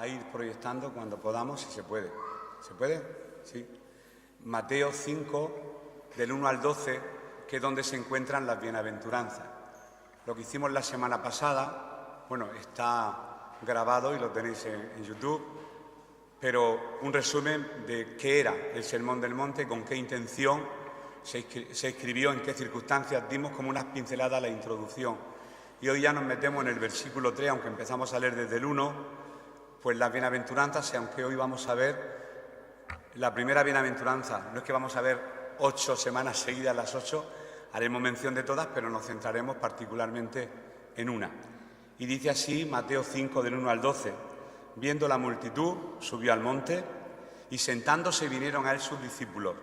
a ir proyectando cuando podamos, si se puede. ¿Se puede? Sí. Mateo 5, del 1 al 12, que es donde se encuentran las bienaventuranzas. Lo que hicimos la semana pasada, bueno, está grabado y lo tenéis en YouTube, pero un resumen de qué era el Sermón del Monte, con qué intención se escribió, en qué circunstancias, dimos como unas pinceladas a la introducción. Y hoy ya nos metemos en el versículo 3, aunque empezamos a leer desde el 1, pues las bienaventuranzas, y aunque hoy vamos a ver la primera bienaventuranza, no es que vamos a ver 8 semanas seguidas las 8, haremos mención de todas, pero nos centraremos particularmente en una. Y dice así Mateo 5, del 1 al 12, viendo la multitud, subió al monte, y sentándose vinieron a él sus discípulos,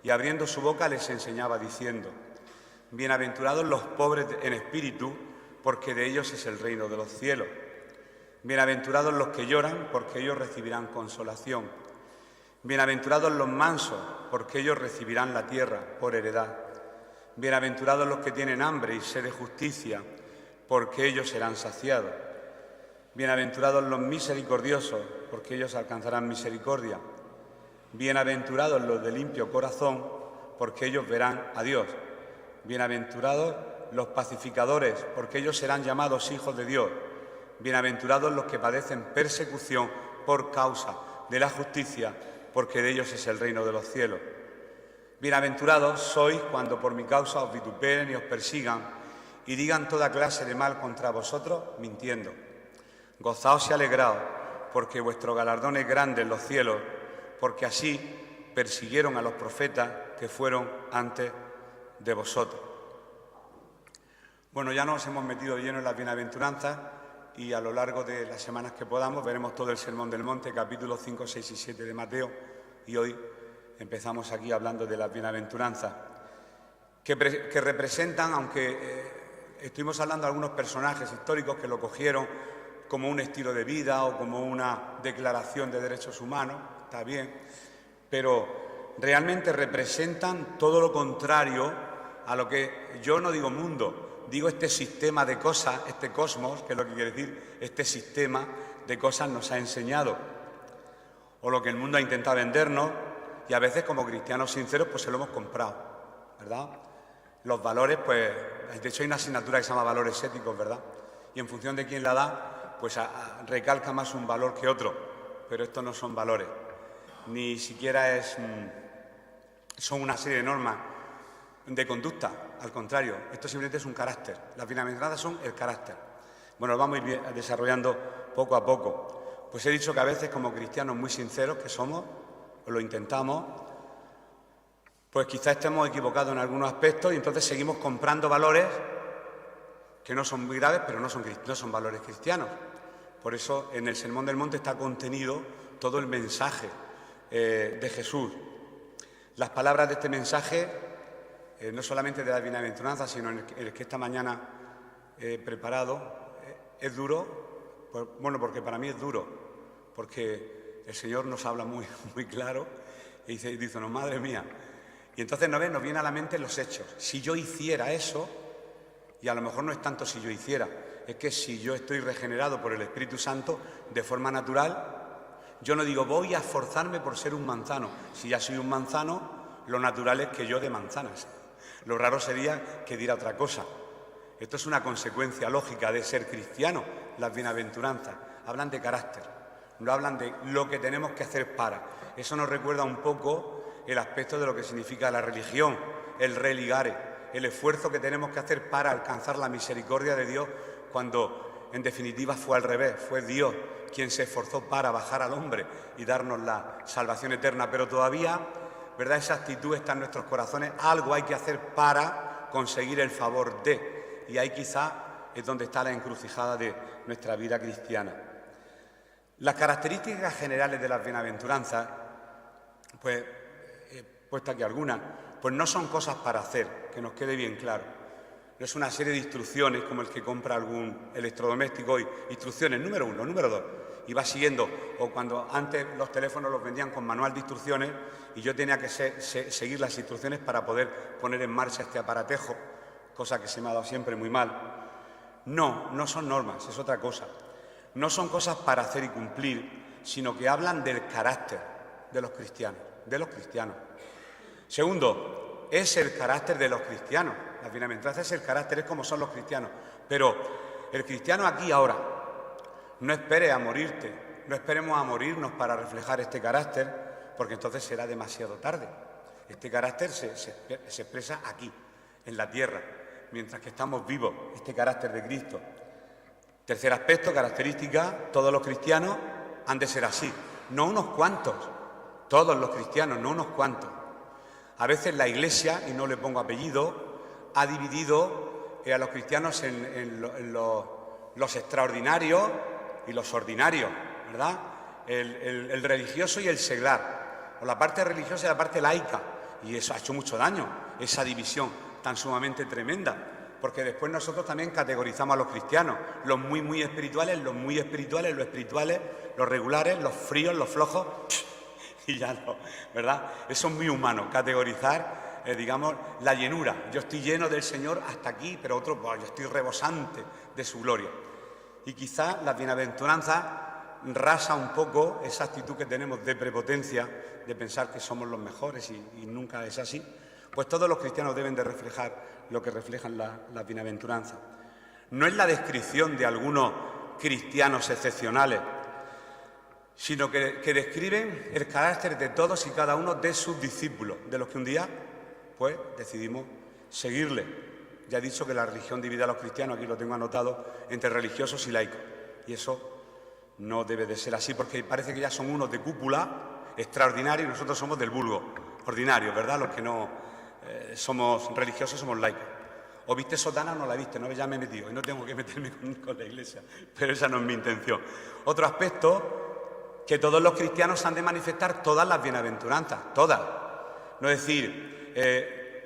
y abriendo su boca les enseñaba diciendo, bienaventurados los pobres en espíritu, porque de ellos es el reino de los cielos. Bienaventurados los que lloran, porque ellos recibirán consolación. Bienaventurados los mansos, porque ellos recibirán la tierra por heredad. Bienaventurados los que tienen hambre y sed de justicia, porque ellos serán saciados. Bienaventurados los misericordiosos, porque ellos alcanzarán misericordia. Bienaventurados los de limpio corazón, porque ellos verán a Dios. Bienaventurados los pacificadores, porque ellos serán llamados hijos de Dios. Bienaventurados los que padecen persecución por causa de la justicia, porque de ellos es el reino de los cielos. Bienaventurados sois cuando por mi causa os vituperen y os persigan y digan toda clase de mal contra vosotros, mintiendo. Gozaos y alegraos, porque vuestro galardón es grande en los cielos, porque así persiguieron a los profetas que fueron antes de vosotros. Bueno, ya nos hemos metido lleno en las bienaventuranzas y a lo largo de las semanas que podamos veremos todo el Sermón del Monte, capítulos 5, 6 y 7 de Mateo, y hoy empezamos aquí hablando de las bienaventuranzas, que representan, aunque estuvimos hablando de algunos personajes históricos que lo cogieron como un estilo de vida o como una declaración de derechos humanos, está bien, pero realmente representan todo lo contrario a lo que yo no digo mundo, digo este sistema de cosas, este cosmos, que es lo que quiere decir, este sistema de cosas nos ha enseñado, o lo que el mundo ha intentado vendernos, y a veces como cristianos sinceros pues se lo hemos comprado, ¿verdad? Los valores, pues, de hecho hay una asignatura que se llama valores éticos, ¿verdad? Y en función de quién la da, pues recalca más un valor que otro, pero estos no son valores, ni siquiera son una serie de normas de conducta, al contrario, esto simplemente es un carácter. Las bienaventuranzas son el carácter. Bueno, lo vamos a ir desarrollando poco a poco. Pues he dicho que a veces como cristianos muy sinceros que somos, o lo intentamos, pues quizás estemos equivocados en algunos aspectos y entonces seguimos comprando valores que no son muy graves, pero no son valores cristianos. Por eso en el Sermón del Monte está contenido todo el mensaje de Jesús. Las palabras de este mensaje, no solamente de la bienaventuranza, sino el que esta mañana he preparado, es duro, porque para mí es duro, porque el Señor nos habla muy, muy claro y dice, no, madre mía. Y entonces nos viene a la mente los hechos. Si yo hiciera eso, y a lo mejor no es tanto si yo hiciera, es que si yo estoy regenerado por el Espíritu Santo de forma natural, yo no digo voy a esforzarme por ser un manzano. Si ya soy un manzano, lo natural es que yo dé manzanas. Lo raro sería que diera otra cosa. Esto es una consecuencia lógica de ser cristiano. Las bienaventuranzas hablan de carácter, no hablan de lo que tenemos que hacer para. Eso nos recuerda un poco el aspecto de lo que significa la religión, el religare, el esfuerzo que tenemos que hacer para alcanzar la misericordia de Dios, cuando en definitiva fue al revés, fue Dios quien se esforzó para bajar al hombre y darnos la salvación eterna, pero todavía, ¿verdad?, esa actitud está en nuestros corazones, algo hay que hacer para conseguir el favor de, y ahí quizá es donde está la encrucijada de nuestra vida cristiana. Las características generales de las bienaventuranzas, pues he puesto aquí algunas, pues no son cosas para hacer, que nos quede bien claro. No es una serie de instrucciones como el que compra algún electrodoméstico hoy. Instrucciones, número 1, número 2. Y va siguiendo. O cuando antes los teléfonos los vendían con manual de instrucciones y yo tenía que seguir las instrucciones para poder poner en marcha este aparatejo, cosa que se me ha dado siempre muy mal. No son normas, es otra cosa. No son cosas para hacer y cumplir, sino que hablan del carácter de los cristianos, Segundo, es el carácter de los cristianos. La bienaventuranza es el carácter, es como son los cristianos. Pero el cristiano aquí y ahora, no esperes a morirte, no esperemos a morirnos para reflejar este carácter, porque entonces será demasiado tarde. Este carácter se expresa aquí, en la tierra, mientras que estamos vivos, este carácter de Cristo. Tercer aspecto, característica, todos los cristianos han de ser así, no unos cuantos, todos los cristianos, no unos cuantos. A veces la Iglesia, y no le pongo apellido, ha dividido a los cristianos en los extraordinarios y los ordinarios, ¿verdad? El religioso y el seglar, o la parte religiosa y la parte laica, y eso ha hecho mucho daño, esa división tan sumamente tremenda, porque después nosotros también categorizamos a los cristianos, los muy espirituales, los muy espirituales, los espirituales, los regulares, los fríos, los flojos, y ya no, ¿verdad? Eso es muy humano, categorizar, digamos, la llenura. Yo estoy lleno del Señor hasta aquí, pero otro, yo estoy rebosante de su gloria. Y quizás la bienaventuranza rasa un poco esa actitud que tenemos de prepotencia, de pensar que somos los mejores y nunca es así. Pues todos los cristianos deben de reflejar lo que reflejan la bienaventuranza. No es la descripción de algunos cristianos excepcionales, sino que describen el carácter de todos y cada uno de sus discípulos, de los que un día pues decidimos seguirle. Ya he dicho que la religión divide a los cristianos, aquí lo tengo anotado, entre religiosos y laicos. Y eso no debe de ser así, porque parece que ya son unos de cúpula extraordinarios y nosotros somos del vulgo, ordinarios, ¿verdad? Los que no somos religiosos somos laicos. O viste sotana o no la viste, no, ya me he metido y no tengo que meterme con la Iglesia, pero esa no es mi intención. Otro aspecto, que todos los cristianos han de manifestar todas las bienaventuranzas, todas. No es decir,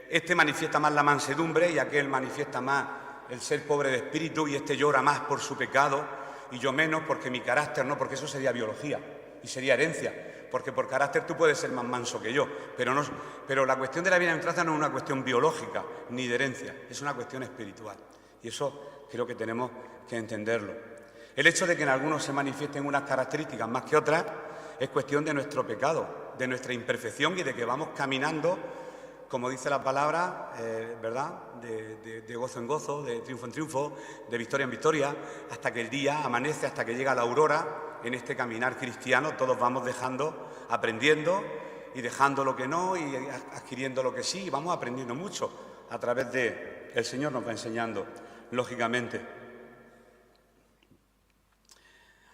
este manifiesta más la mansedumbre y aquel manifiesta más el ser pobre de espíritu y este llora más por su pecado y yo menos porque mi carácter no, porque eso sería biología y sería herencia. Porque por carácter tú puedes ser más manso que yo, pero la cuestión de la bienaventuranza no es una cuestión biológica ni de herencia, es una cuestión espiritual. Y eso creo que tenemos que entenderlo. El hecho de que en algunos se manifiesten unas características más que otras es cuestión de nuestro pecado, de nuestra imperfección y de que vamos caminando, como dice la palabra, ¿verdad?, de gozo en gozo, de triunfo en triunfo, de victoria en victoria, hasta que el día amanece, hasta que llega la aurora. En este caminar cristiano todos vamos dejando, aprendiendo y dejando lo que no y adquiriendo lo que sí, y vamos aprendiendo mucho a través de el Señor nos va enseñando, lógicamente.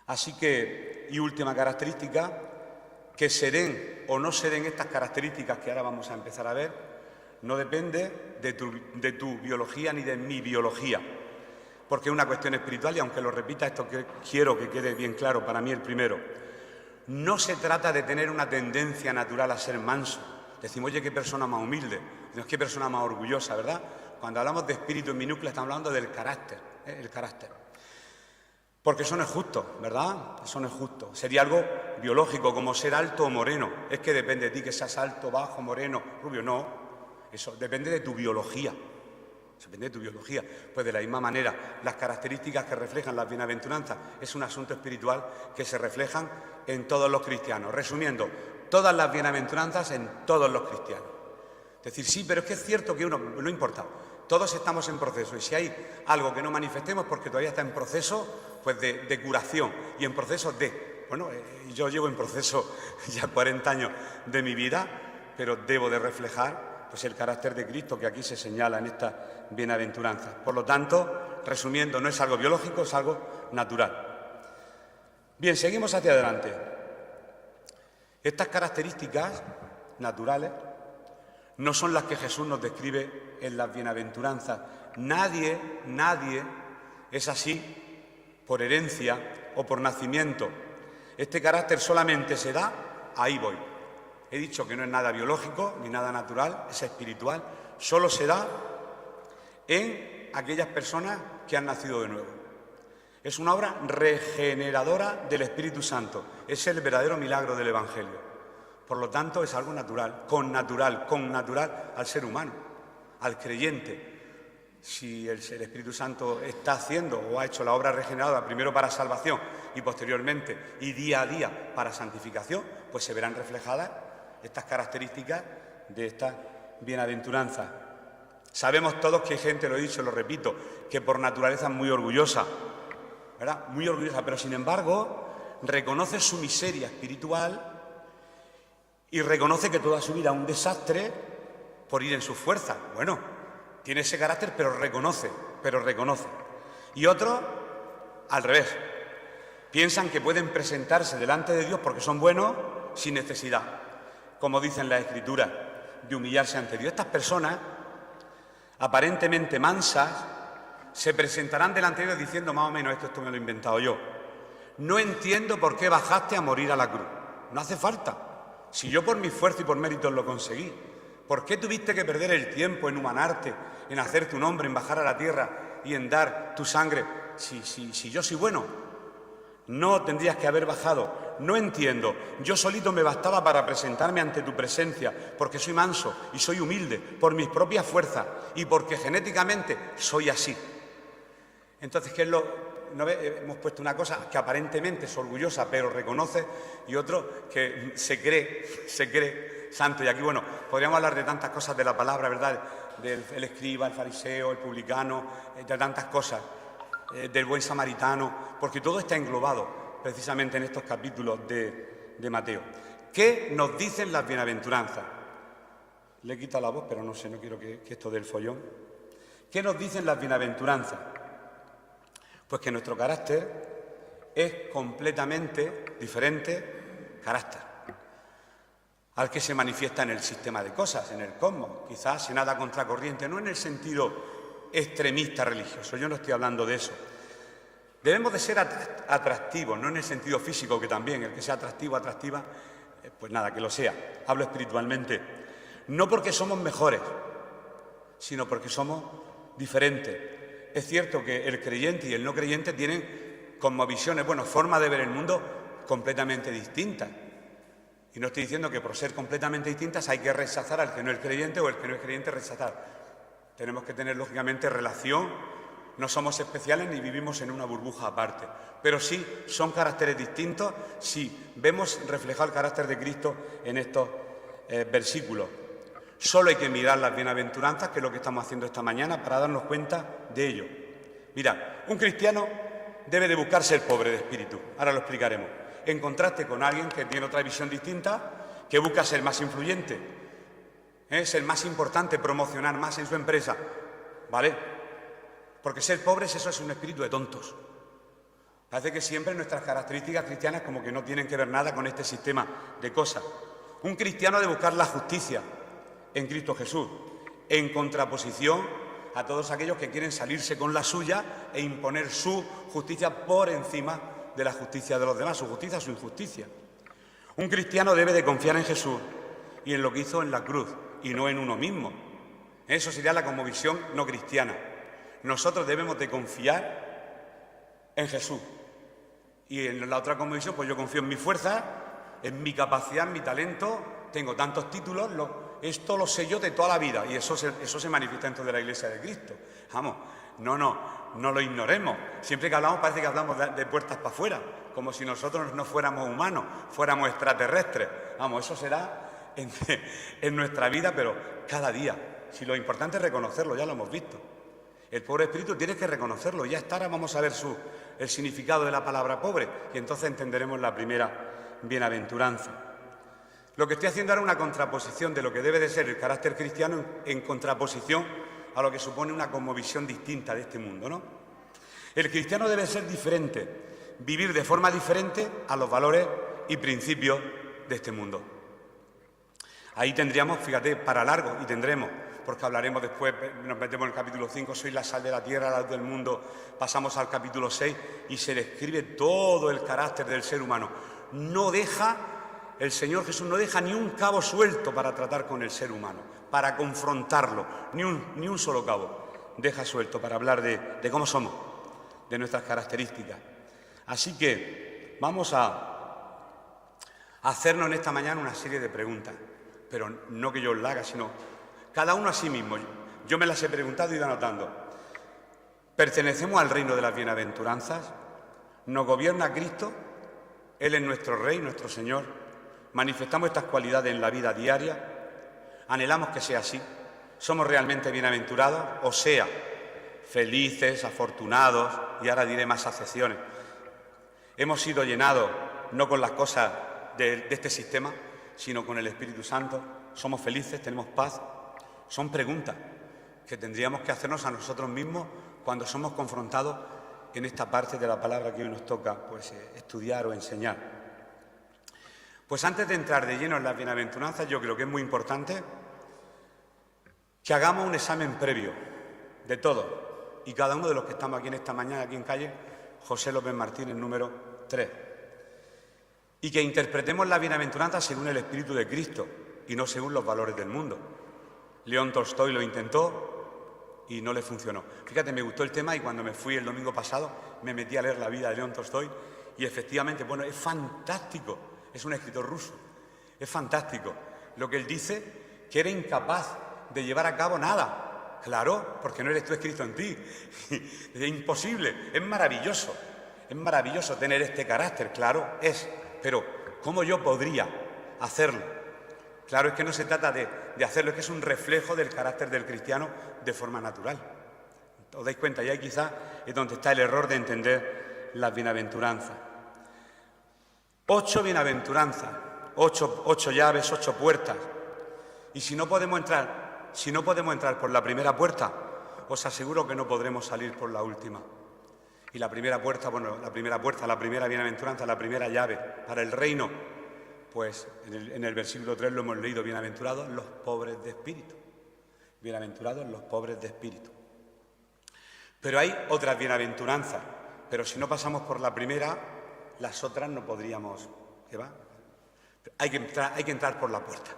Así que, y última característica, que se den o no se den estas características que ahora vamos a empezar a ver, no depende de tu biología ni de mi biología, porque es una cuestión espiritual y aunque lo repita, esto que quiero que quede bien claro para mí el primero, no se trata de tener una tendencia natural a ser manso. Decimos, oye, qué persona más humilde, qué persona más orgullosa, ¿verdad? Cuando hablamos de espíritu en minúscula estamos hablando del carácter, el carácter. Porque eso no es justo, ¿verdad? Eso no es justo. Sería algo biológico, como ser alto o moreno. Es que depende de ti que seas alto, bajo, moreno, rubio. No, eso depende de tu biología. Depende de tu biología. Pues de la misma manera, las características que reflejan las bienaventuranzas es un asunto espiritual que se reflejan en todos los cristianos. Resumiendo, todas las bienaventuranzas en todos los cristianos. Es decir, sí, pero es que es cierto que no importa. Todos estamos en proceso y si hay algo que no manifestemos porque todavía está en proceso pues de curación y en proceso de... Bueno, yo llevo en proceso ya 40 años de mi vida, pero debo de reflejar pues el carácter de Cristo que aquí se señala en esta bienaventuranza. Por lo tanto, resumiendo, no es algo biológico, es algo natural. Bien, seguimos hacia adelante. Estas características naturales no son las que Jesús nos describe en las bienaventuranzas. Nadie es así por herencia o por nacimiento. Este carácter solamente se da, ahí voy. He dicho que no es nada biológico ni nada natural, es espiritual. Solo se da en aquellas personas que han nacido de nuevo. Es una obra regeneradora del Espíritu Santo. Es el verdadero milagro del Evangelio. Por lo tanto, es algo natural, con natural al ser humano, al creyente. si el Espíritu Santo está haciendo o ha hecho la obra regeneradora primero para salvación y posteriormente y día a día para santificación, pues se verán reflejadas estas características de esta bienaventuranza. Sabemos todos que hay gente, lo he dicho, lo repito, que por naturaleza es muy orgullosa, ¿verdad? Muy orgullosa, pero sin embargo reconoce su miseria espiritual y reconoce que toda su vida es un desastre por ir en sus fuerzas. Bueno, tiene ese carácter, pero reconoce. Y otros, al revés, piensan que pueden presentarse delante de Dios porque son buenos sin necesidad, como dicen las Escrituras, de humillarse ante Dios. Estas personas, aparentemente mansas, se presentarán delante de Dios diciendo más o menos esto me lo he inventado yo. No entiendo por qué bajaste a morir a la cruz. No hace falta. Si yo por mi esfuerzo y por méritos lo conseguí, ¿por qué tuviste que perder el tiempo en humanarte, en hacerte un hombre, en bajar a la tierra y en dar tu sangre? Si yo soy bueno, no tendrías que haber bajado. No entiendo. Yo solito me bastaba para presentarme ante tu presencia, porque soy manso y soy humilde, por mis propias fuerzas y porque genéticamente soy así. Entonces, ¿qué es lo...? ¿No ve? Hemos puesto una cosa que aparentemente es orgullosa, pero reconoce, y otro que se cree santo. Y aquí, bueno, podríamos hablar de tantas cosas de la palabra, ¿verdad? Del escriba, el fariseo, el publicano, de tantas cosas, del buen samaritano, porque todo está englobado precisamente en estos capítulos de Mateo. ¿Qué nos dicen las bienaventuranzas? Le quita la voz, pero no sé, no quiero que esto dé el follón. ¿Qué nos dicen las bienaventuranzas? Pues que nuestro carácter es completamente diferente carácter al que se manifiesta en el sistema de cosas, en el cosmos. Quizás se nada contracorriente, no en el sentido extremista religioso, yo no estoy hablando de eso. Debemos de ser atractivos, no en el sentido físico, que también, el que sea atractivo, atractiva, pues nada, que lo sea. Hablo espiritualmente. No porque somos mejores, sino porque somos diferentes. Es cierto que el creyente y el no creyente tienen como visiones, formas de ver el mundo completamente distintas. Y no estoy diciendo que por ser completamente distintas hay que rechazar al que no es creyente o el que no es creyente rechazar. Tenemos que tener, lógicamente, relación. No somos especiales ni vivimos en una burbuja aparte. Pero sí son caracteres distintos si vemos reflejado el carácter de Cristo en estos versículos. Solo hay que mirar las bienaventuranzas, que es lo que estamos haciendo esta mañana, para darnos cuenta de ello. Mirad, un cristiano debe de buscar ser pobre de espíritu. Ahora lo explicaremos. En contraste con alguien que tiene otra visión distinta, que busca ser más influyente, ser más importante, promocionar más en su empresa. ¿Vale? Porque ser pobres, eso es un espíritu de tontos. Parece que siempre nuestras características cristianas como que no tienen que ver nada con este sistema de cosas. Un cristiano debe buscar la justicia en Cristo Jesús, en contraposición a todos aquellos que quieren salirse con la suya e imponer su justicia por encima de la justicia de los demás, su justicia, su injusticia. Un cristiano debe de confiar en Jesús y en lo que hizo en la cruz, y no en uno mismo. Eso sería la cosmovisión no cristiana. Nosotros debemos de confiar en Jesús. Y en la otra cosmovisión, pues yo confío en mi fuerza, en mi capacidad, en mi talento. Tengo tantos títulos, esto lo sé yo de toda la vida, y eso se manifiesta dentro de la Iglesia de Cristo. Vamos, no lo ignoremos. Siempre que hablamos parece que hablamos de puertas para afuera, como si nosotros no fuéramos humanos, fuéramos extraterrestres. Vamos, eso será en nuestra vida, pero cada día. Si lo importante es reconocerlo, ya lo hemos visto. El pobre espíritu tiene que reconocerlo, ya está. Ahora vamos a ver el significado de la palabra pobre, y entonces entenderemos la primera bienaventuranza. Lo que estoy haciendo ahora es una contraposición de lo que debe de ser el carácter cristiano en contraposición a lo que supone una cosmovisión distinta de este mundo, ¿no? El cristiano debe ser diferente, vivir de forma diferente a los valores y principios de este mundo. Ahí tendríamos, fíjate, para largo, y tendremos, porque hablaremos después, nos metemos en el capítulo 5, soy la sal de la tierra, la luz del mundo, pasamos al capítulo 6 y se describe todo el carácter del ser humano. El Señor Jesús no deja ni un cabo suelto para tratar con el ser humano, para confrontarlo, ni un solo cabo deja suelto para hablar de cómo somos, de nuestras características. Así que vamos a hacernos en esta mañana una serie de preguntas, pero no que yo os la haga, sino cada uno a sí mismo. Yo me las he preguntado y ido anotando. Pertenecemos al reino de las bienaventuranzas, nos gobierna Cristo, Él es nuestro Rey, nuestro Señor, manifestamos estas cualidades en la vida diaria, anhelamos que sea así, somos realmente bienaventurados, o sea, felices, afortunados, y ahora diré más acepciones. Hemos sido llenados no con las cosas de este sistema, sino con el Espíritu Santo, somos felices, tenemos paz. Son preguntas que tendríamos que hacernos a nosotros mismos cuando somos confrontados en esta parte de la palabra que hoy nos toca estudiar o enseñar. Pues antes de entrar de lleno en las bienaventuranzas, yo creo que es muy importante que hagamos un examen previo de todos y cada uno de los que estamos aquí en esta mañana, aquí en calle José López Martínez, número 3, y que interpretemos la bienaventuranza según el Espíritu de Cristo y no según los valores del mundo. León Tolstoy lo intentó y no le funcionó. Fíjate, me gustó el tema y cuando me fui el domingo pasado me metí a leer la vida de León Tolstoy y efectivamente, bueno, es fantástico, es un escritor ruso, es fantástico. Lo que él dice, que era incapaz de llevar a cabo nada. Claro, porque no eres tú escrito en ti. Es imposible, es maravilloso tener este carácter, claro, pero ¿cómo yo podría hacerlo? Claro, es que no se trata de hacerlo, es que es un reflejo del carácter del cristiano de forma natural. ¿Os dais cuenta? Y ahí quizás es donde está el error de entender las bienaventuranzas. 8 bienaventuranzas, 8 llaves, 8 puertas. Y si no podemos entrar por la primera puerta, os aseguro que no podremos salir por la última. Y la primera puerta, la primera bienaventuranza, la primera llave para el reino, pues en el versículo 3 lo hemos leído, bienaventurados los pobres de espíritu. Bienaventurados los pobres de espíritu. Pero hay otras bienaventuranzas, pero si no pasamos por la primera, las otras no podríamos. ¿Qué va? Hay que entrar por la puerta,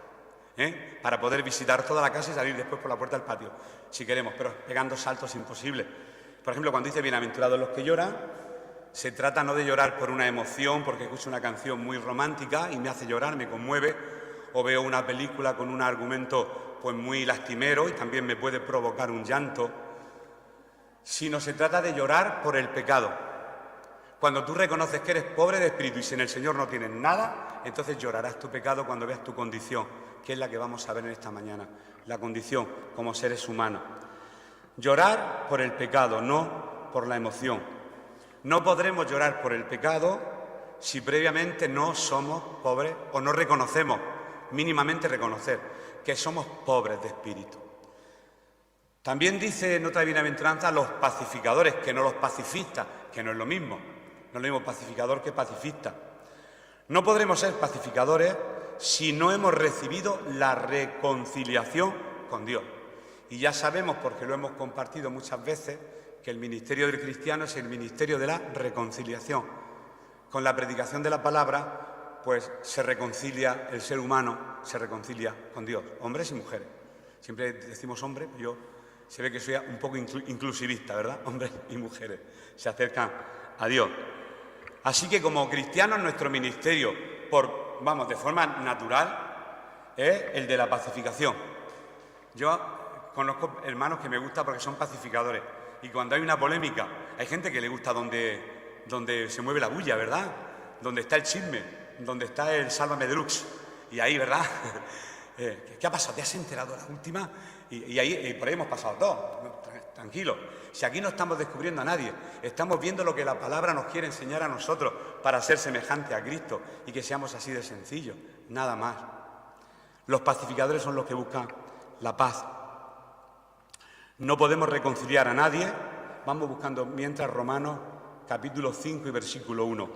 para poder visitar toda la casa y salir después por la puerta del patio, si queremos, pero pegando saltos imposible. Por ejemplo, cuando dice bienaventurados los que lloran, se trata no de llorar por una emoción, porque escucho una canción muy romántica y me hace llorar, me conmueve, o veo una película con un argumento pues muy lastimero y también me puede provocar un llanto, sino se trata de llorar por el pecado. Cuando tú reconoces que eres pobre de espíritu y si en el Señor no tienes nada, entonces llorarás tu pecado cuando veas tu condición, que es la que vamos a ver en esta mañana, la condición como seres humanos. Llorar por el pecado, no por la emoción. No podremos llorar por el pecado si previamente no somos pobres o no reconocemos, mínimamente reconocer, que somos pobres de espíritu. También dice en otra bienaventuranza los pacificadores, que no los pacifistas, que no es lo mismo. No es lo mismo pacificador que pacifista. No podremos ser pacificadores si no hemos recibido la reconciliación con Dios. Y ya sabemos, porque lo hemos compartido muchas veces, que el ministerio del cristiano es el ministerio de la reconciliación. Con la predicación de la palabra, pues se reconcilia el ser humano, se reconcilia con Dios, hombres y mujeres. Siempre decimos hombres, yo se ve que soy un poco inclusivista, ¿verdad? Hombres y mujeres se acercan a Dios. Así que como cristianos nuestro ministerio, de forma natural, es el de la pacificación. Yo conozco hermanos que me gustan porque son pacificadores. Y cuando hay una polémica, hay gente que le gusta donde se mueve la bulla, ¿verdad? Donde está el chisme, donde está el sálvame deluxe. Y ahí, ¿verdad? ¿Qué ha pasado? ¿Te has enterado la última? Y ahí por ahí hemos pasado todos. Tranquilo. Si aquí no estamos descubriendo a nadie, estamos viendo lo que la palabra nos quiere enseñar a nosotros para ser semejante a Cristo y que seamos así de sencillos. Nada más. Los pacificadores son los que buscan la paz. No podemos reconciliar a nadie, vamos buscando mientras Romanos capítulo 5 y versículo 1.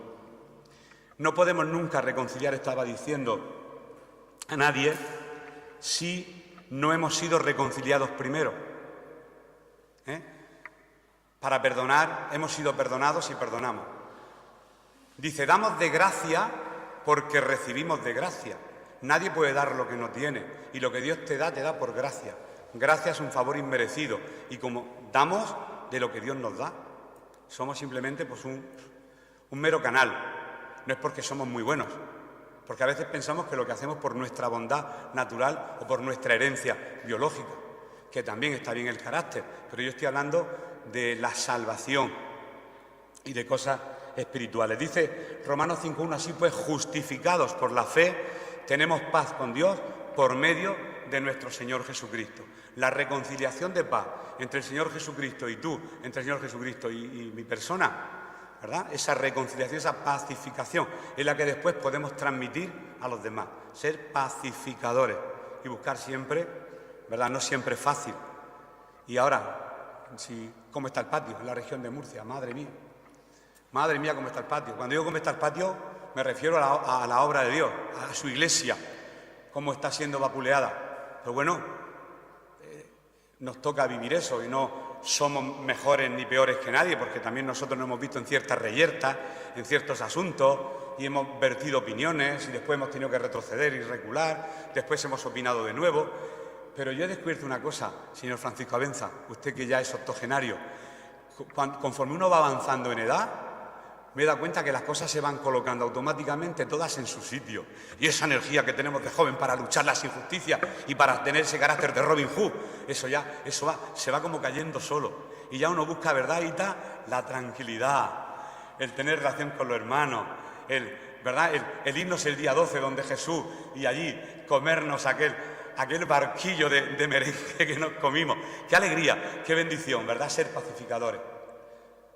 No podemos nunca reconciliar, estaba diciendo, a nadie si no hemos sido reconciliados primero. Para perdonar, hemos sido perdonados y perdonamos. Dice, damos de gracia porque recibimos de gracia. Nadie puede dar lo que no tiene y lo que Dios te da por gracia. Gracia es un favor inmerecido y como damos de lo que Dios nos da, somos simplemente pues, un mero canal. No es porque somos muy buenos, porque a veces pensamos que lo que hacemos por nuestra bondad natural o por nuestra herencia biológica. que también está bien el carácter, pero yo estoy hablando de la salvación y de cosas espirituales. Dice Romanos 5:1, así pues, justificados por la fe, tenemos paz con Dios por medio de nuestro Señor Jesucristo. La reconciliación de paz entre el Señor Jesucristo y tú, entre el Señor Jesucristo y mi persona, ¿verdad? Esa reconciliación, esa pacificación es la que después podemos transmitir a los demás. Ser pacificadores y buscar siempre, ¿verdad? No siempre es fácil. Y ahora, ¿cómo está el patio en la región de Murcia? Madre mía. Madre mía, ¿cómo está el patio? Cuando digo cómo está el patio, me refiero a la obra de Dios, a su iglesia, cómo está siendo vapuleada. Pero bueno, nos toca vivir eso y no somos mejores ni peores que nadie, porque también nosotros nos hemos visto en ciertas reyertas, en ciertos asuntos, y hemos vertido opiniones y después hemos tenido que retroceder y recular, después hemos opinado de nuevo. Pero yo he descubierto una cosa, señor Francisco Abenza, usted que ya es octogenario, conforme uno va avanzando en edad, me he dado cuenta que las cosas se van colocando automáticamente todas en su sitio. Y esa energía que tenemos de joven para luchar las injusticias y para tener ese carácter de Robin Hood, se va como cayendo solo. Y ya uno busca, ¿verdad, Ita? La tranquilidad, el tener relación con los hermanos, ¿verdad? El irnos el día 12 donde Jesús y allí comernos aquel barquillo de merengue que nos comimos. Qué alegría, qué bendición, ¿verdad? Ser pacificadores.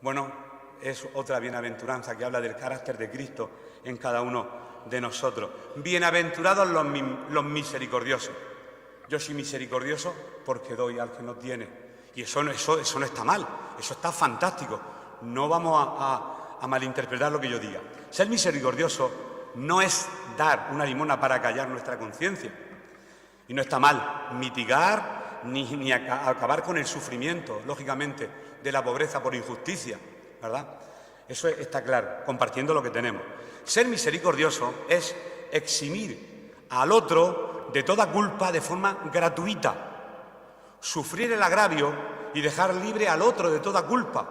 Bueno, es otra bienaventuranza que habla del carácter de Cristo en cada uno de nosotros. Bienaventurados los misericordiosos. Yo soy misericordioso porque doy al que no tiene. Y eso no está mal, eso está fantástico. No vamos a malinterpretar lo que yo diga. Ser misericordioso no es dar una limosna para callar nuestra conciencia. Y no está mal mitigar ni acabar con el sufrimiento, lógicamente, de la pobreza por injusticia, ¿verdad? Eso está claro, compartiendo lo que tenemos. Ser misericordioso es eximir al otro de toda culpa de forma gratuita, sufrir el agravio y dejar libre al otro de toda culpa.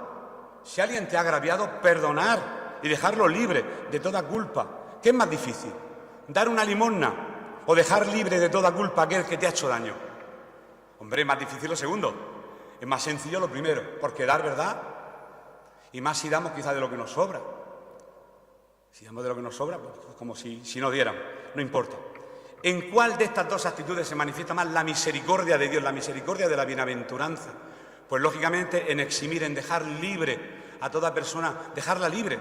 Si alguien te ha agraviado, perdonar y dejarlo libre de toda culpa. ¿Qué es más difícil? ¿Dar una limosna o dejar libre de toda culpa a aquel que te ha hecho daño? Hombre, es más difícil lo segundo. Es más sencillo lo primero, porque dar verdad. Y más si damos quizás de lo que nos sobra. Si damos de lo que nos sobra, pues como si no diéramos, no importa. ¿En cuál de estas dos actitudes se manifiesta más la misericordia de Dios, la misericordia de la bienaventuranza? Pues lógicamente en eximir, en dejar libre a toda persona, dejarla libre,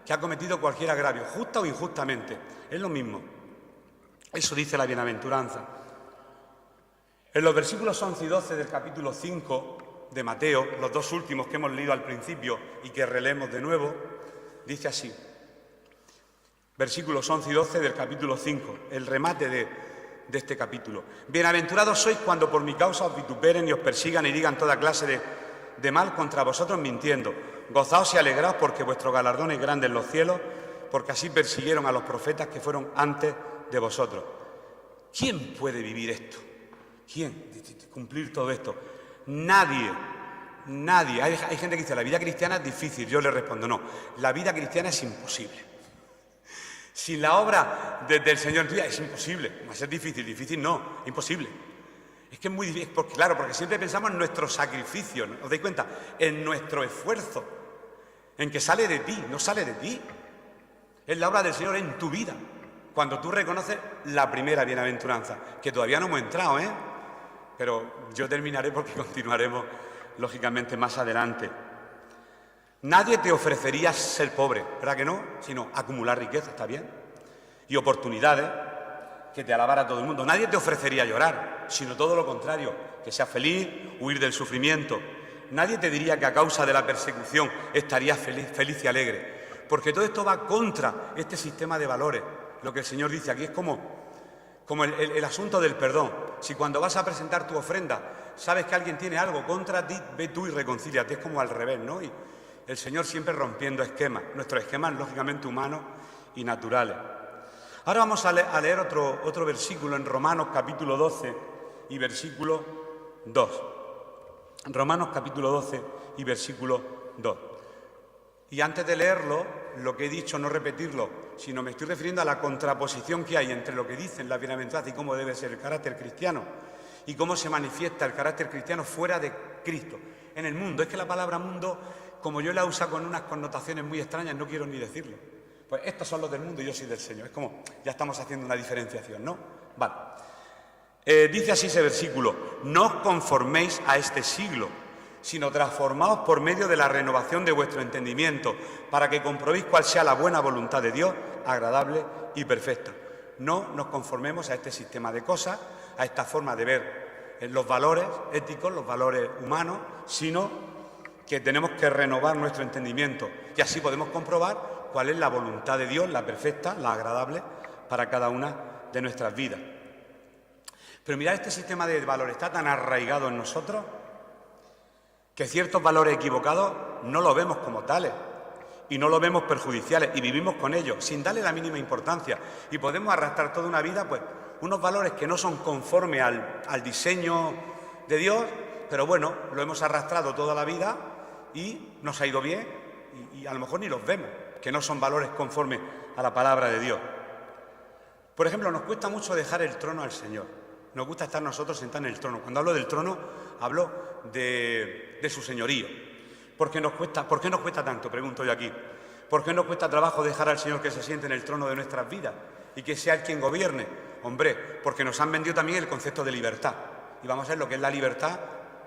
que ha cometido cualquier agravio, justa o injustamente. Es lo mismo. Eso dice la bienaventuranza. En los versículos 11 y 12 del capítulo 5 de Mateo, los dos últimos que hemos leído al principio y que releemos de nuevo, dice así, versículos 11 y 12 del capítulo 5, el remate de este capítulo. Bienaventurados sois cuando por mi causa os vituperen y os persigan y digan toda clase de mal contra vosotros mintiendo. Gozaos y alegraos porque vuestro galardón es grande en los cielos, porque así persiguieron a los profetas que fueron antes de vosotros. ¿Quién puede vivir esto? ¿Quién? Cumplir todo esto. Nadie. Hay gente que dice, la vida cristiana es difícil. Yo le respondo, no, la vida cristiana es imposible. Sin la obra del Señor en tu vida es imposible. Va a ser difícil no, imposible. Es que es muy difícil, porque siempre pensamos en nuestro sacrificio, ¿no? ¿Os dais cuenta? En nuestro esfuerzo, en que sale de ti, no sale de ti. Es la obra del Señor en tu vida. Cuando tú reconoces la primera bienaventuranza, que todavía no hemos entrado, pero yo terminaré porque continuaremos, lógicamente, más adelante. Nadie te ofrecería ser pobre, ¿verdad que no? Sino acumular riqueza, ¿está bien? Y oportunidades, que te alabara todo el mundo. Nadie te ofrecería llorar, sino todo lo contrario, que seas feliz, huir del sufrimiento. Nadie te diría que a causa de la persecución estarías feliz y alegre, porque todo esto va contra este sistema de valores. Lo que el Señor dice aquí es como el asunto del perdón. Si cuando vas a presentar tu ofrenda sabes que alguien tiene algo contra ti, ve tú y reconcíliate. Es como al revés, ¿no? Y el Señor siempre rompiendo esquemas, nuestros esquemas lógicamente humanos y naturales. Ahora vamos a leer otro versículo en Romanos capítulo 12 y versículo 2. Romanos capítulo 12 y versículo 2. Y antes de leerlo, lo que he dicho, no repetirlo, sino me estoy refiriendo a la contraposición que hay entre lo que dicen las bienaventuranzas y cómo debe ser el carácter cristiano. y cómo se manifiesta el carácter cristiano fuera de Cristo, en el mundo. Es que la palabra mundo, como yo la uso con unas connotaciones muy extrañas, no quiero ni decirlo. Pues estos son los del mundo y yo soy del Señor. Es como, ya estamos haciendo una diferenciación, ¿no? Vale. Dice así ese versículo: no os conforméis a este siglo, sino transformaos por medio de la renovación de vuestro entendimiento, para que comprobéis cuál sea la buena voluntad de Dios, agradable y perfecta. No nos conformemos a este sistema de cosas, a esta forma de ver los valores éticos, los valores humanos, sino que tenemos que renovar nuestro entendimiento y así podemos comprobar cuál es la voluntad de Dios, la perfecta, la agradable para cada una de nuestras vidas. Pero mirad, este sistema de valores está tan arraigado en nosotros que ciertos valores equivocados no los vemos como tales y no los vemos perjudiciales y vivimos con ellos sin darle la mínima importancia, y podemos arrastrar toda una vida pues unos valores que no son conformes al diseño de Dios, pero bueno, lo hemos arrastrado toda la vida y nos ha ido bien y a lo mejor ni los vemos, que no son valores conformes a la palabra de Dios. Por ejemplo, nos cuesta mucho dejar el trono al Señor. Nos gusta estar nosotros sentados en el trono. Cuando hablo del trono, hablo de su señorío. ¿Por qué nos cuesta tanto? Pregunto yo aquí. ¿Por qué nos cuesta trabajo dejar al Señor que se siente en el trono de nuestras vidas y que sea Él quien gobierne? Hombre, porque nos han vendido también el concepto de libertad. Y vamos a ver lo que es la libertad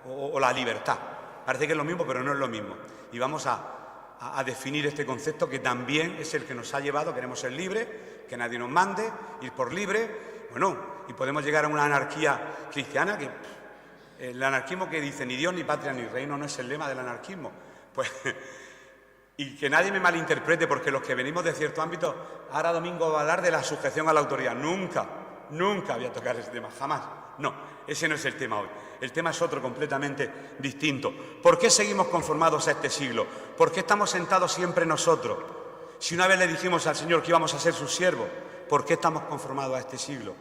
o la libertad. Parece que es lo mismo, pero no es lo mismo. Y vamos a definir este concepto que también es el que nos ha llevado. Queremos ser libres, que nadie nos mande, ir por libre. Bueno, y podemos llegar a una anarquía cristiana, que el anarquismo que dice ni Dios, ni patria, ni reino no es el lema del anarquismo. Pues, y que nadie me malinterprete, porque los que venimos de cierto ámbito, ahora domingo va a hablar de la sujeción a la autoridad. Nunca voy a tocar ese tema, jamás. No, ese no es el tema hoy. El tema es otro completamente distinto. ¿Por qué seguimos conformados a este siglo? ¿Por qué estamos sentados siempre nosotros? Si una vez le dijimos al Señor que íbamos a ser sus siervos, ¿por qué estamos conformados a este siglo?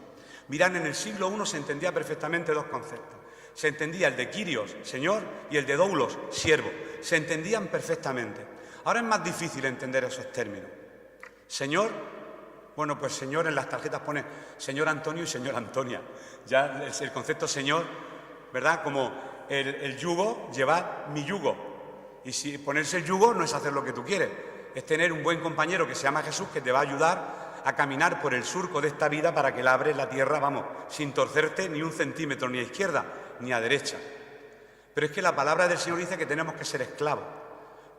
Mirad, en el siglo I se entendía perfectamente dos conceptos. Se entendía el de Kyrios, Señor, y el de Doulos, siervo. Se entendían perfectamente. Ahora es más difícil entender esos términos. Señor, bueno, pues Señor en las tarjetas pone Señor Antonio y Señor Antonia. Ya el concepto Señor, ¿verdad? Como el yugo, llevar mi yugo. Y si ponerse el yugo no es hacer lo que tú quieres, es tener un buen compañero que se llama Jesús, que te va a ayudar a caminar por el surco de esta vida para que labres la tierra, vamos, sin torcerte ni un centímetro, ni a izquierda ni a derecha. Pero es que la palabra del Señor dice que tenemos que ser esclavos.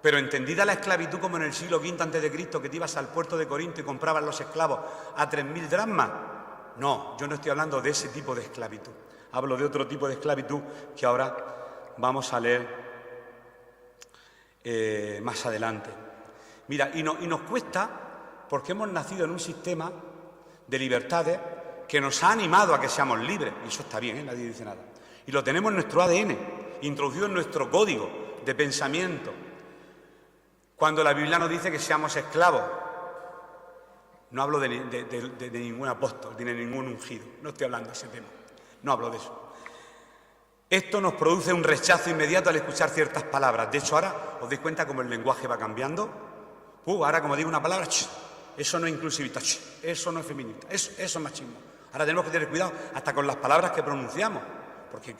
Pero entendida la esclavitud como en el siglo V a.C., que te ibas al puerto de Corinto y comprabas los esclavos a 3.000 dracmas. No, yo no estoy hablando de ese tipo de esclavitud. Hablo de otro tipo de esclavitud que ahora vamos a leer más adelante. Mira, y nos cuesta porque hemos nacido en un sistema de libertades que nos ha animado a que seamos libres. Y eso está bien, nadie dice nada. Y lo tenemos en nuestro ADN, introducido en nuestro código de pensamiento. Cuando la Biblia nos dice que seamos esclavos, no hablo de ningún apóstol, ni de ningún ungido, no estoy hablando de ese tema, no hablo de eso. Esto nos produce un rechazo inmediato al escuchar ciertas palabras. De hecho, ahora os dais cuenta cómo el lenguaje va cambiando. Ahora como digo una palabra, eso no es inclusivista, eso no es feminista, eso es machismo. Ahora tenemos que tener cuidado hasta con las palabras que pronunciamos, porque,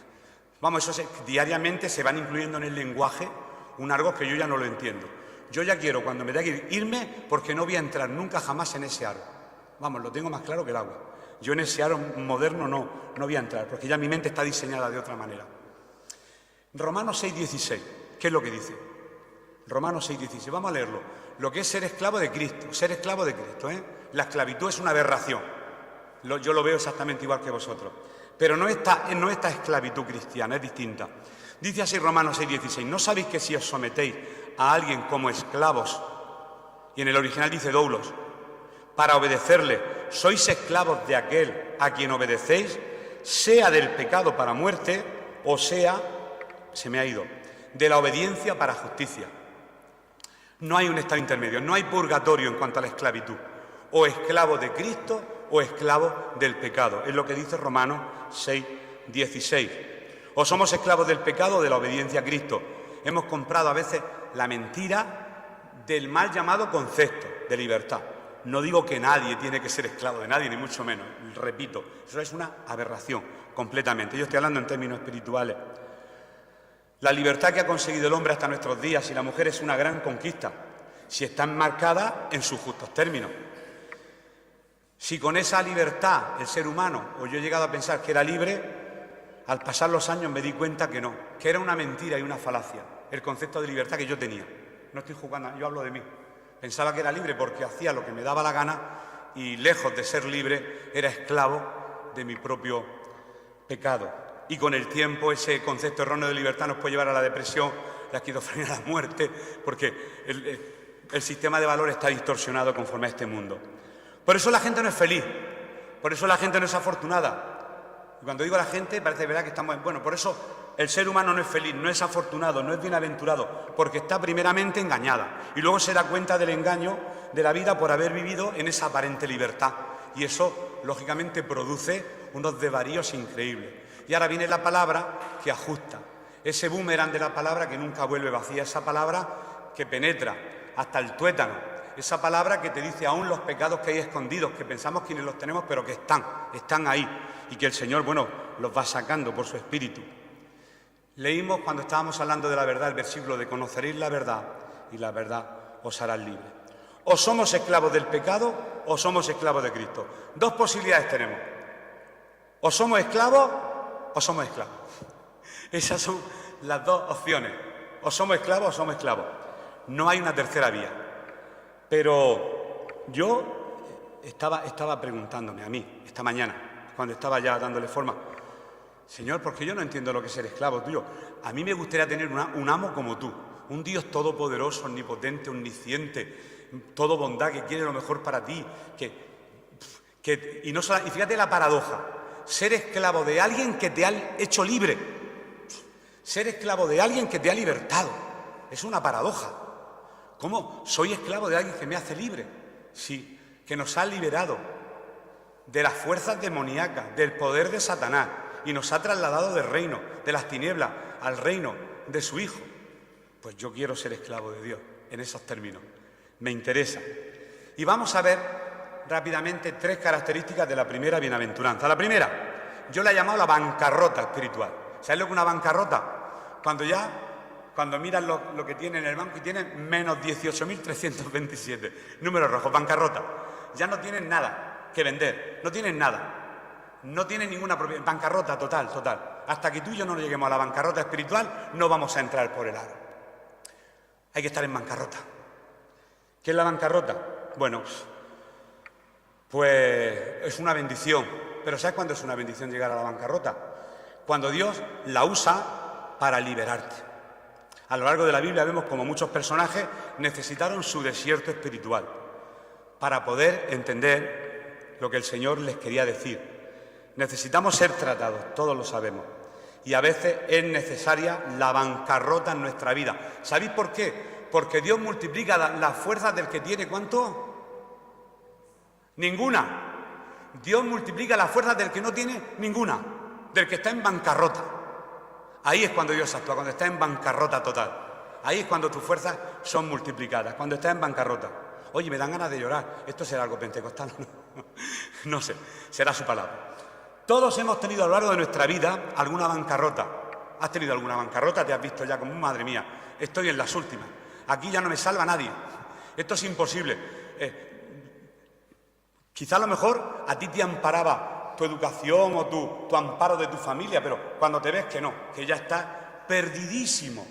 vamos, diariamente se van incluyendo en el lenguaje un argot que yo ya no lo entiendo. Yo ya quiero, cuando me tenga que irme, porque no voy a entrar nunca jamás en ese aro. Vamos, lo tengo más claro que el agua. Yo en ese aro moderno no voy a entrar, porque ya mi mente está diseñada de otra manera. Romanos 6,16, ¿qué es lo que dice? Romanos 6,16, vamos a leerlo. Lo que es ser esclavo de Cristo, La esclavitud es una aberración. Yo lo veo exactamente igual que vosotros. Pero no esta esclavitud cristiana, es distinta. Dice así Romanos 6,16, ¿no sabéis que si os sometéis a alguien como esclavos, y en el original dice doulos, para obedecerle, sois esclavos de aquel a quien obedecéis, sea del pecado para muerte, o sea, se me ha ido, de la obediencia para justicia? No hay un estado intermedio, no hay purgatorio en cuanto a la esclavitud. O esclavo de Cristo o esclavo del pecado. Es lo que dice Romanos 6,16. O somos esclavos del pecado o de la obediencia a Cristo. Hemos comprado a veces la mentira del mal llamado concepto de libertad. No digo que nadie tiene que ser esclavo de nadie, ni mucho menos. Repito, eso es una aberración completamente. Yo estoy hablando en términos espirituales. La libertad que ha conseguido el hombre hasta nuestros días y la mujer es una gran conquista, si está enmarcada en sus justos términos. Si con esa libertad el ser humano, o yo he llegado a pensar que era libre, al pasar los años me di cuenta que no, que era una mentira y una falacia el concepto de libertad que yo tenía. No estoy jugando, yo hablo de mí. Pensaba que era libre porque hacía lo que me daba la gana y lejos de ser libre era esclavo de mi propio pecado. Y con el tiempo ese concepto erróneo de libertad nos puede llevar a la depresión, la esquizofrenia, a la muerte, porque el sistema de valores está distorsionado conforme a este mundo. Por eso la gente no es feliz, por eso la gente no es afortunada. Y cuando digo la gente, parece verdad que estamos... Bueno, por eso el ser humano no es feliz, no es afortunado, no es bienaventurado, porque está primeramente engañada. Y luego se da cuenta del engaño de la vida por haber vivido en esa aparente libertad. Y eso, lógicamente, produce unos desvaríos increíbles. Y ahora viene la palabra que ajusta. Ese boomerang de la palabra que nunca vuelve vacía. Esa palabra que penetra hasta el tuétano. Esa palabra que te dice aún los pecados que hay escondidos, que pensamos que ni los tenemos, pero que están ahí. Y que el Señor, bueno, los va sacando por su Espíritu. Leímos cuando estábamos hablando de la verdad el versículo de conoceréis la verdad y la verdad os hará libre. O somos esclavos del pecado o somos esclavos de Cristo. Dos posibilidades tenemos. O somos esclavos o somos esclavos. Esas son las dos opciones. O somos esclavos o somos esclavos. No hay una tercera vía. Pero yo estaba preguntándome a mí esta mañana, cuando estaba ya dándole forma, Señor, ¿por qué yo no entiendo lo que es ser esclavo tuyo? A mí me gustaría tener un amo como tú, un Dios todopoderoso, omnipotente, omnisciente, todo bondad, que quiere lo mejor para ti. Y fíjate la paradoja, ser esclavo de alguien que te ha hecho libre, ser esclavo de alguien que te ha libertado, es una paradoja. ¿Cómo soy esclavo de alguien que me hace libre? Sí, que nos ha liberado de las fuerzas demoníacas, del poder de Satanás, y nos ha trasladado del reino, de las tinieblas, al reino de su Hijo. Pues yo quiero ser esclavo de Dios, en esos términos. Me interesa. Y vamos a ver rápidamente tres características de la primera bienaventuranza. La primera, yo la he llamado la bancarrota espiritual. ¿Sabes lo que es una bancarrota? Cuando miran lo que tiene en el banco y tienen menos 18.327, números rojos, bancarrota. Ya no tienen nada que vender, no tienen nada. No tienen ninguna propiedad, bancarrota total. Hasta que tú y yo no lleguemos a la bancarrota espiritual, no vamos a entrar por el aro. Hay que estar en bancarrota. ¿Qué es la bancarrota? Bueno, pues es una bendición. Pero ¿sabes cuándo es una bendición llegar a la bancarrota? Cuando Dios la usa para liberarte. A lo largo de la Biblia vemos como muchos personajes necesitaron su desierto espiritual para poder entender lo que el Señor les quería decir. Necesitamos ser tratados, todos lo sabemos. Y a veces es necesaria la bancarrota en nuestra vida. ¿Sabéis por qué? Porque Dios multiplica las fuerzas del que tiene, ¿cuánto? Ninguna. Dios multiplica las fuerzas del que no tiene ninguna, del que está en bancarrota. Ahí es cuando Dios actúa, cuando está en bancarrota total. Ahí es cuando tus fuerzas son multiplicadas, cuando estás en bancarrota. Oye, me dan ganas de llorar. ¿Esto será algo pentecostal? No sé, será su palabra. Todos hemos tenido a lo largo de nuestra vida alguna bancarrota. ¿Has tenido alguna bancarrota? Te has visto ya como, madre mía, estoy en las últimas. Aquí ya no me salva nadie. Esto es imposible. Quizá a lo mejor a ti te amparaba tu educación o tu amparo de tu familia, pero cuando te ves que no, que ya estás perdidísimo,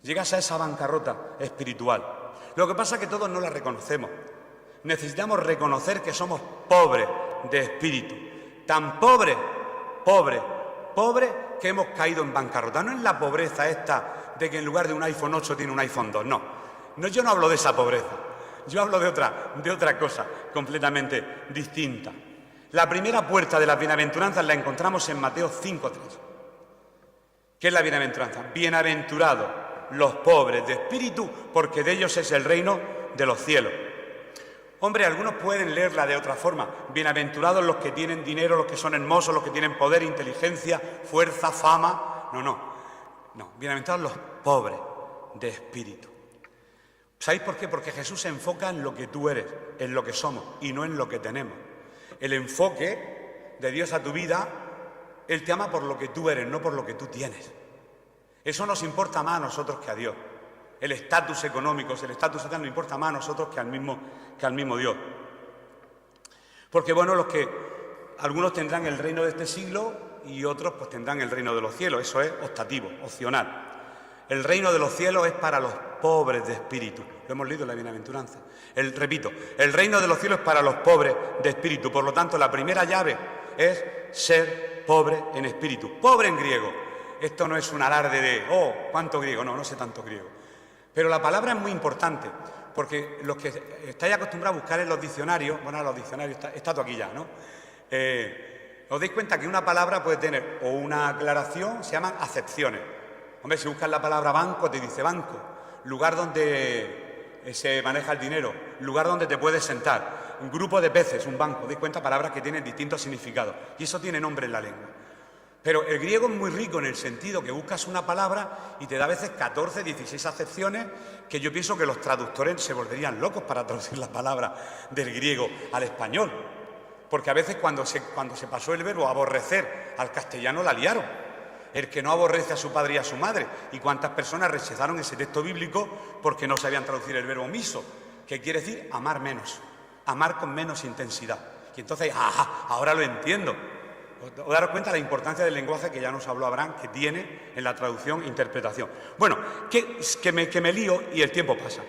llegas a esa bancarrota espiritual. Lo que pasa es que todos no la reconocemos. Necesitamos reconocer que somos pobres de espíritu. Tan pobres que hemos caído en bancarrota. No es la pobreza esta de que en lugar de un iPhone 8 tiene un iPhone 2, no. Yo no hablo de esa pobreza. Yo hablo de otra cosa completamente distinta. La primera puerta de las bienaventuranzas la encontramos en Mateo 5:3. ¿Qué es la bienaventuranza? Bienaventurados los pobres de espíritu, porque de ellos es el reino de los cielos. Hombre, algunos pueden leerla de otra forma. Bienaventurados los que tienen dinero, los que son hermosos, los que tienen poder, inteligencia, fuerza, fama. No. Bienaventurados los pobres de espíritu. ¿Sabéis por qué? Porque Jesús se enfoca en lo que tú eres, en lo que somos y no en lo que tenemos. El enfoque de Dios a tu vida, Él te ama por lo que tú eres, no por lo que tú tienes. Eso nos importa más a nosotros que a Dios. El estatus económico, el estatus social nos importa más a nosotros que al mismo Dios. Porque bueno, algunos tendrán el reino de este siglo y otros pues tendrán el reino de los cielos. Eso es optativo, opcional. El reino de los cielos es para los pobres de espíritu. Lo hemos leído en la bienaventuranza. Repito, el reino de los cielos es para los pobres de espíritu. Por lo tanto, la primera llave es ser pobre en espíritu. Pobre en griego. Esto no es un alarde de, ¿cuánto griego? No sé tanto griego. Pero la palabra es muy importante, porque los que estáis acostumbrados a buscar en los diccionarios, los diccionarios, está todo aquí ya, ¿no? Os dais cuenta que una palabra puede tener o una aclaración, se llaman acepciones. Hombre, si buscas la palabra banco, te dice banco, lugar donde se maneja el dinero, lugar donde te puedes sentar, un grupo de peces, un banco. Dais cuenta, palabras que tienen distintos significados y eso tiene nombre en la lengua. Pero el griego es muy rico en el sentido que buscas una palabra y te da a veces 14, 16 acepciones que yo pienso que los traductores se volverían locos para traducir la palabra del griego al español. Porque a veces cuando se pasó el verbo aborrecer al castellano la liaron. El que no aborrece a su padre y a su madre. ¿Y cuántas personas rechazaron ese texto bíblico porque no sabían traducir el verbo miso? Que quiere decir amar menos, amar con menos intensidad. Y entonces, ahora lo entiendo. Os daros cuenta de la importancia del lenguaje que ya nos habló Abraham, que tiene en la traducción e interpretación. Bueno, que me lío y el tiempo pasa.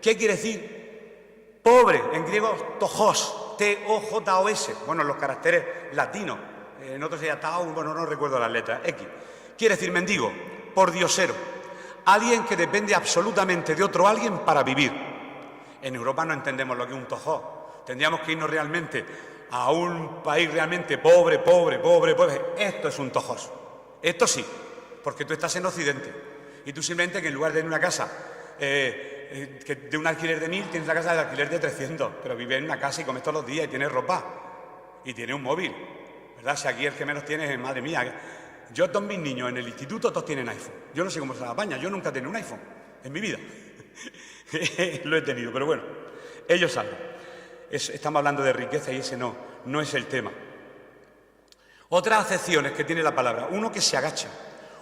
¿Qué quiere decir? Pobre, en griego, tojos, T-O-J-O-S. Bueno, los caracteres latinos. En otros sería tau, no recuerdo las letras, X. Quiere decir mendigo, pordiosero. Alguien que depende absolutamente de otro alguien para vivir. En Europa no entendemos lo que es un tojó. Tendríamos que irnos realmente a un país realmente pobre. Esto es un tojos. Esto sí, porque tú estás en Occidente. Y tú simplemente que en lugar de una casa de un alquiler de 1.000, tienes la casa de alquiler de 300. Pero vives en una casa y comes todos los días y tienes ropa. Y tienes un móvil. ¿Verdad? Si aquí el que menos tiene es, madre mía. Yo, todos mis niños en el instituto, todos tienen iPhone. Yo no sé cómo se la apaña. Yo nunca he tenido un iPhone en mi vida. Lo he tenido, pero bueno, ellos saben. Estamos hablando de riqueza y ese no es el tema. Otras acepciones que tiene la palabra. Uno que se agacha,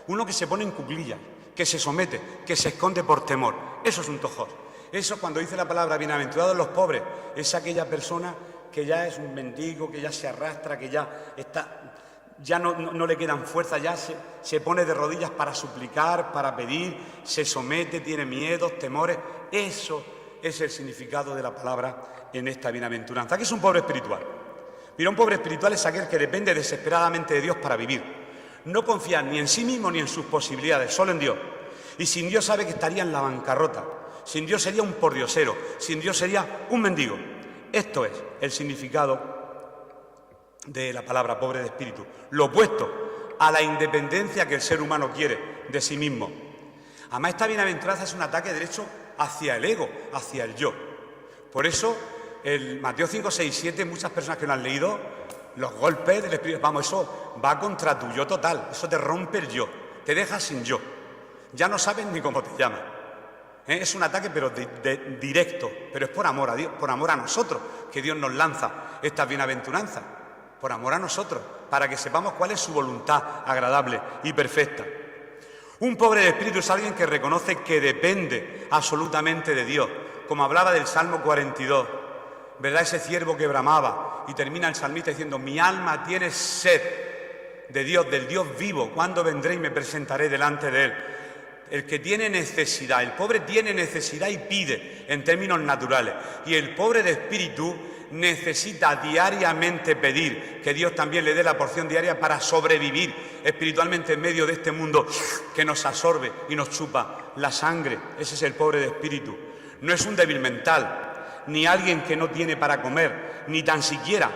uno que se pone en cuclillas, que se somete, que se esconde por temor. Eso es un tojos. Eso, cuando dice la palabra bienaventurados los pobres, es aquella persona que ya es un mendigo, que ya se arrastra, que ya no le quedan fuerzas, ya se pone de rodillas para suplicar, para pedir, se somete, tiene miedos, temores. Eso es el significado de la palabra en esta bienaventuranza. ¿Qué es un pobre espiritual? Mira, un pobre espiritual es aquel que depende desesperadamente de Dios para vivir. No confía ni en sí mismo ni en sus posibilidades, solo en Dios. Y sin Dios sabe que estaría en la bancarrota. Sin Dios sería un pordiosero. Sin Dios sería un mendigo. Esto es el significado de la palabra pobre de espíritu. Lo opuesto a la independencia que el ser humano quiere de sí mismo. Además, esta bienaventuranza es un ataque derecho hacia el ego, hacia el yo. Por eso, el Mateo 5, 6, 7, muchas personas que lo han leído, los golpes del espíritu, eso va contra tu yo total, eso te rompe el yo, te deja sin yo. Ya no sabes ni cómo te llamas. Es un ataque pero directo, pero es por amor a Dios, por amor a nosotros, que Dios nos lanza estas bienaventuranzas, por amor a nosotros, para que sepamos cuál es su voluntad agradable y perfecta. Un pobre de espíritu es alguien que reconoce que depende absolutamente de Dios, como hablaba del Salmo 42, ¿verdad? Ese ciervo que bramaba, y termina el salmista diciendo, mi alma tiene sed de Dios, del Dios vivo, ¿cuándo vendré y me presentaré delante de Él? El que tiene necesidad, el pobre tiene necesidad y pide en términos naturales. Y el pobre de espíritu necesita diariamente pedir que Dios también le dé la porción diaria para sobrevivir espiritualmente en medio de este mundo que nos absorbe y nos chupa la sangre. Ese es el pobre de espíritu. No es un débil mental, ni alguien que no tiene para comer, ni tan siquiera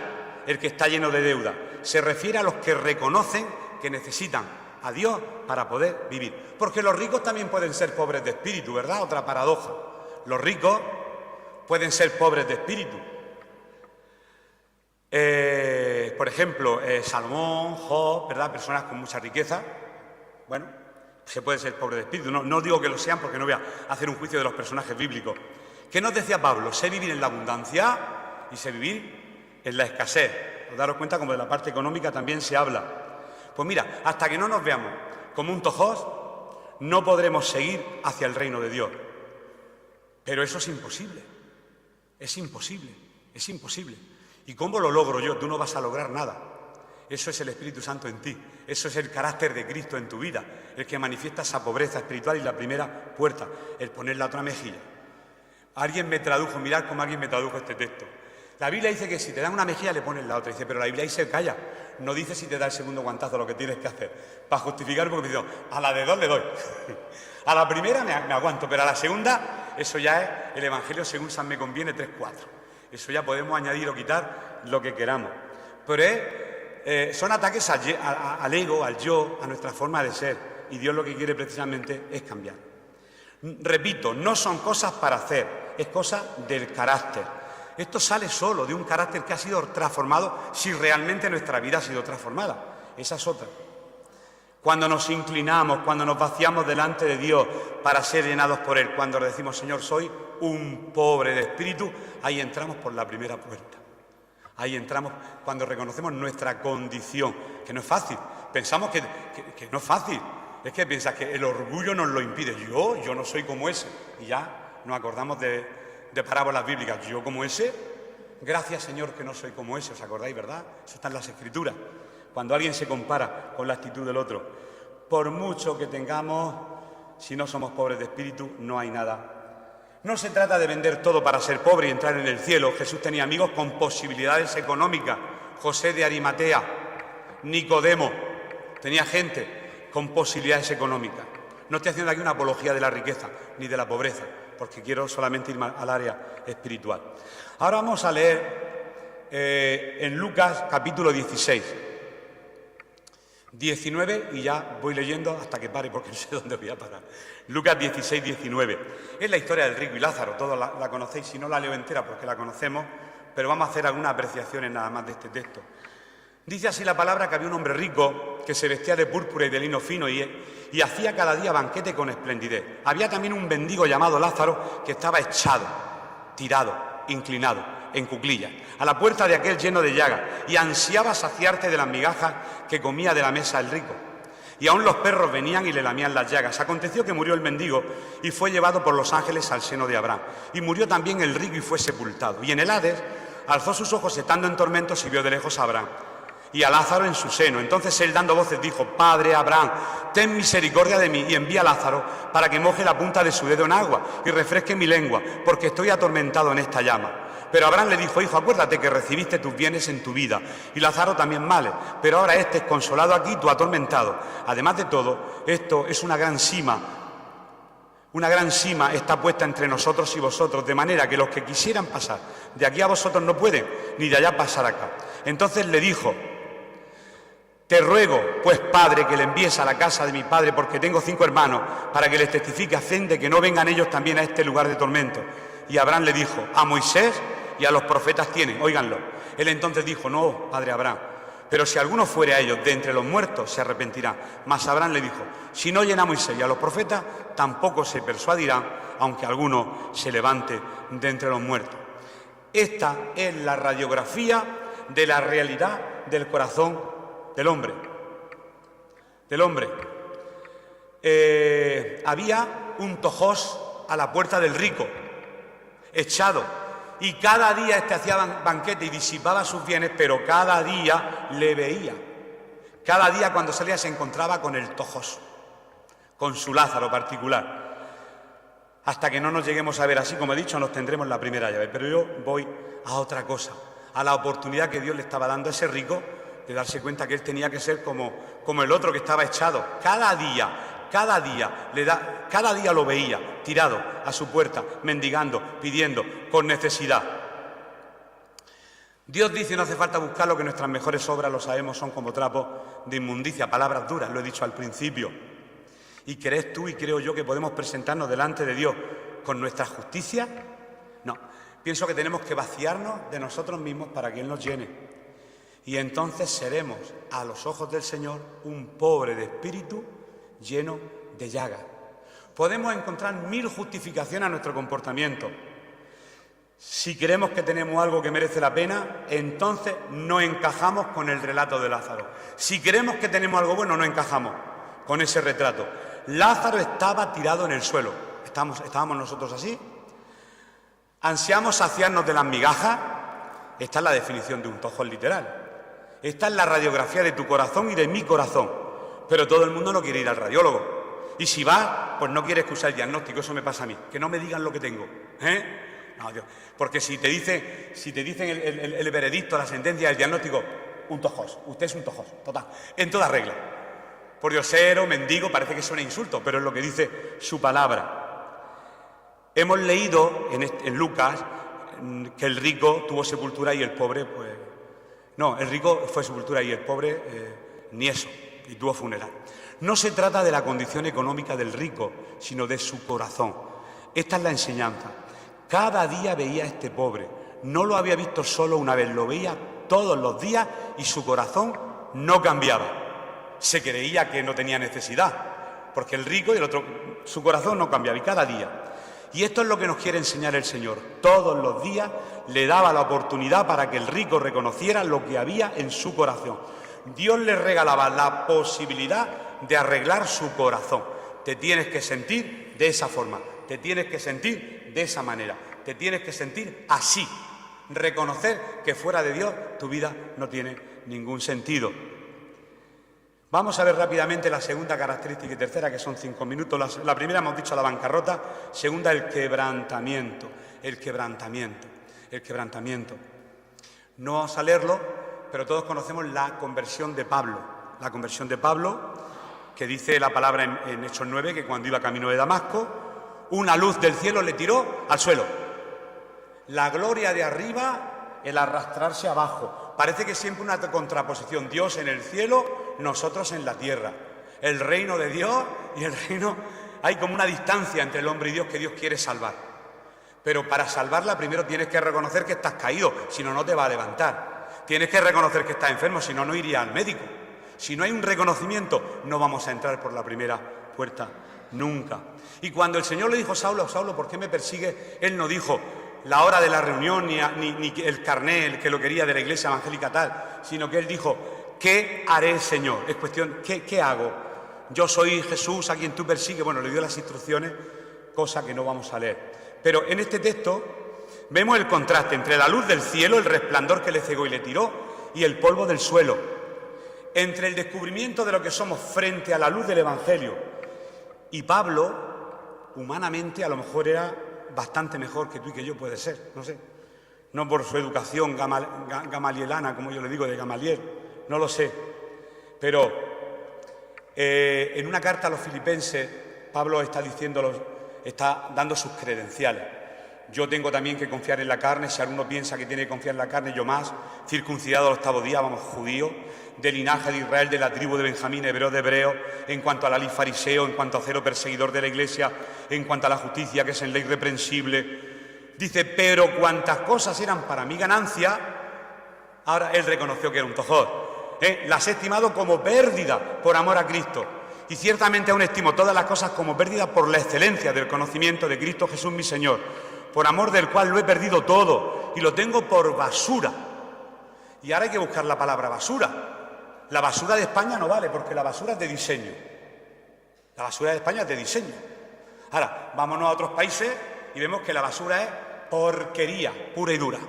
el que está lleno de deuda. Se refiere a los que reconocen que necesitan a Dios para poder vivir. Porque los ricos también pueden ser pobres de espíritu, ¿verdad? Otra paradoja. Los ricos pueden ser pobres de espíritu. Por ejemplo, Salomón, Job, ¿verdad? Personas con mucha riqueza. Bueno, Se puede ser pobre de espíritu, no digo que lo sean porque no voy a hacer un juicio de los personajes bíblicos. ¿Qué nos decía Pablo? Sé vivir en la abundancia y sé vivir en la escasez. Os daros cuenta como de la parte económica también se habla. Pues mira, hasta que no nos veamos como un tojós, no podremos seguir hacia el reino de Dios. Pero eso es imposible. Es imposible, es imposible. ¿Y cómo lo logro yo? Tú no vas a lograr nada. Eso es el Espíritu Santo en ti. Eso es el carácter de Cristo en tu vida, el que manifiesta esa pobreza espiritual y la primera puerta, el poner la otra mejilla. Alguien me tradujo, mirad cómo alguien me tradujo este texto. La Biblia dice que si te dan una mejilla le pones la otra. Dice, pero la Biblia ahí se calla. No dice si te da el segundo guantazo lo que tienes que hacer. Para justificar, porque me dice, a la de dos le doy. A la primera me aguanto, pero a la segunda, eso ya es el Evangelio según San me conviene 3:4. Eso ya podemos añadir o quitar lo que queramos. Pero son ataques al ego, al yo, a nuestra forma de ser. Y Dios lo que quiere precisamente es cambiar. Repito, no son cosas para hacer, es cosa del carácter. Esto sale solo de un carácter que ha sido transformado si realmente nuestra vida ha sido transformada. Esa es otra. Cuando nos inclinamos, cuando nos vaciamos delante de Dios para ser llenados por Él, cuando le decimos, Señor, soy un pobre de espíritu, ahí entramos por la primera puerta. Ahí entramos cuando reconocemos nuestra condición, que no es fácil. Pensamos que no es fácil. Es que piensas que el orgullo nos lo impide. Yo no soy como ese. Y ya nos acordamos de parábolas bíblicas. Yo como ese, gracias Señor que no soy como ese. ¿Os acordáis, verdad? Eso está en las Escrituras. Cuando alguien se compara con la actitud del otro. Por mucho que tengamos, si no somos pobres de espíritu, no hay nada. No se trata de vender todo para ser pobre y entrar en el cielo. Jesús tenía amigos con posibilidades económicas. José de Arimatea, Nicodemo, tenía gente con posibilidades económicas. No estoy haciendo aquí una apología de la riqueza ni de la pobreza, porque quiero solamente ir al área espiritual. Ahora vamos a leer en Lucas capítulo 16. 19 y ya voy leyendo hasta que pare porque no sé dónde voy a parar. Lucas 16, 19. Es la historia del rico y Lázaro, todos la conocéis, si no la leo entera porque la conocemos, pero vamos a hacer algunas apreciaciones nada más de este texto. Dice así la palabra que había un hombre rico que se vestía de púrpura y de lino fino y hacía cada día banquete con esplendidez. Había también un mendigo llamado Lázaro que estaba echado, tirado, inclinado, en cuclillas, a la puerta de aquel lleno de llagas, y ansiaba saciarte de las migajas que comía de la mesa el rico. Y aún los perros venían y le lamían las llagas. Aconteció que murió el mendigo y fue llevado por los ángeles al seno de Abraham. Y murió también el rico y fue sepultado. Y en el Hades alzó sus ojos estando en tormentos y vio de lejos a Abraham y a Lázaro en su seno. Entonces él, dando voces, dijo: Padre Abraham, ten misericordia de mí y envía a Lázaro para que moje la punta de su dedo en agua y refresque mi lengua, porque estoy atormentado en esta llama. Pero Abraham le dijo: Hijo, acuérdate que recibiste tus bienes en tu vida, y Lázaro también males, pero ahora este es consolado aquí, tú atormentado. Además de todo, esto es una gran sima está puesta entre nosotros y vosotros, de manera que los que quisieran pasar de aquí a vosotros no pueden, ni de allá pasar acá. Entonces le dijo: Te ruego, pues, Padre, que le envíes a la casa de mi padre, porque tengo 5 hermanos, para que les testifique a fin de que no vengan ellos también a este lugar de tormento. Y Abraham le dijo: A Moisés y a los profetas tienen, óiganlo. Él entonces dijo: No, padre Abraham, pero si alguno fuere a ellos de entre los muertos, se arrepentirá. Mas Abraham le dijo: Si no oyen a Moisés y a los profetas, tampoco se persuadirán, aunque alguno se levante de entre los muertos. Esta es la radiografía de la realidad del corazón del hombre. Había un tojós a la puerta del rico, echado, y cada día este hacía banquete y disipaba sus bienes, pero cada día le veía. Cada día cuando salía se encontraba con el tojós, con su Lázaro particular. Hasta que no nos lleguemos a ver así, como he dicho, nos tendremos la primera llave. Pero yo voy a otra cosa, a la oportunidad que Dios le estaba dando a ese rico de darse cuenta que él tenía que ser como el otro que estaba echado. Cada día lo veía tirado a su puerta, mendigando, pidiendo, con necesidad. Dios dice, no hace falta buscarlo, que nuestras mejores obras, lo sabemos, son como trapos de inmundicia, palabras duras, lo he dicho al principio. ¿Y crees tú y creo yo que podemos presentarnos delante de Dios con nuestra justicia? No, pienso que tenemos que vaciarnos de nosotros mismos para que Él nos llene. Y entonces seremos, a los ojos del Señor, un pobre de espíritu lleno de llaga. Podemos encontrar 1000 justificaciones a nuestro comportamiento. Si creemos que tenemos algo que merece la pena, entonces no encajamos con el relato de Lázaro. Si creemos que tenemos algo bueno, no encajamos con ese retrato. Lázaro estaba tirado en el suelo. ¿Estábamos nosotros así? ¿Ansiamos saciarnos de las migajas? Esta es la definición de un tojos literal. Esta es la radiografía de tu corazón y de mi corazón. Pero todo el mundo no quiere ir al radiólogo. Y si va, pues no quiere escuchar el diagnóstico. Eso me pasa a mí. Que no me digan lo que tengo. No, Dios. Porque si te dicen el veredicto, la sentencia, el diagnóstico, un tojos. Usted es un tojos. Total. En toda regla. Por diosero, mendigo, parece que suena insulto, pero es lo que dice su palabra. Hemos leído en Lucas que el rico tuvo sepultura y el pobre, pues... No, el rico fue sepultura y el pobre ni eso, y tuvo funeral. No se trata de la condición económica del rico, sino de su corazón. Esta es la enseñanza. Cada día veía a este pobre. No lo había visto solo una vez, lo veía todos los días y su corazón no cambiaba. Se creía que no tenía necesidad, porque el rico y el otro, su corazón no cambiaba, y cada día. Y esto es lo que nos quiere enseñar el Señor. Todos los días le daba la oportunidad para que el rico reconociera lo que había en su corazón. Dios le regalaba la posibilidad de arreglar su corazón. Te tienes que sentir de esa forma, te tienes que sentir de esa manera, te tienes que sentir así. Reconocer que fuera de Dios tu vida no tiene ningún sentido. Vamos a ver rápidamente la segunda característica y tercera, que son 5 minutos. La primera hemos dicho la bancarrota, segunda el quebrantamiento. El quebrantamiento. No vamos a leerlo, pero todos conocemos la conversión de Pablo. La conversión de Pablo, que dice la palabra en Hechos 9, que cuando iba camino de Damasco, una luz del cielo le tiró al suelo. La gloria de arriba, el arrastrarse abajo. Parece que siempre una contraposición, Dios en el cielo, nosotros en la tierra. El reino de Dios y el reino... Hay como una distancia entre el hombre y Dios que Dios quiere salvar. Pero para salvarla primero tienes que reconocer que estás caído, si no, no te va a levantar. Tienes que reconocer que estás enfermo, si no, no irías al médico. Si no hay un reconocimiento, no vamos a entrar por la primera puerta, nunca. Y cuando el Señor le dijo, Saulo, Saulo, ¿por qué me persigues? Él no dijo la hora de la reunión, ni el carné, el que lo quería de la iglesia evangélica tal, sino que él dijo, ¿qué haré, Señor? Es cuestión, ¿qué hago? Yo soy Jesús a quien tú persigues. Bueno, le dio las instrucciones, cosa que no vamos a leer. Pero en este texto vemos el contraste entre la luz del cielo, el resplandor que le cegó y le tiró, y el polvo del suelo. Entre el descubrimiento de lo que somos frente a la luz del Evangelio. Y Pablo, humanamente, a lo mejor era bastante mejor que tú y que yo, puede ser, no sé. No por su educación gamalielana, como yo le digo, de Gamaliel, no lo sé. Pero en una carta a los filipenses, Pablo está dando sus credenciales. Yo tengo también que confiar en la carne, si alguno piensa que tiene que confiar en la carne, yo más, circuncidado al 8º día, vamos, judío, del linaje de Israel, de la tribu de Benjamín, hebreo de hebreo, en cuanto a la ley fariseo, en cuanto a cero perseguidor de la iglesia, en cuanto a la justicia que es en ley reprensible. Dice, pero cuantas cosas eran para mi ganancia, ahora él reconoció que era un tojor. Las he estimado como pérdida por amor a Cristo. Y ciertamente aún estimo todas las cosas como pérdida por la excelencia del conocimiento de Cristo Jesús mi Señor, por amor del cual lo he perdido todo y lo tengo por basura. Y ahora hay que buscar la palabra basura. La basura de España no vale, porque la basura es de diseño. La basura de España es de diseño. Ahora, vámonos a otros países y vemos que la basura es porquería pura y dura.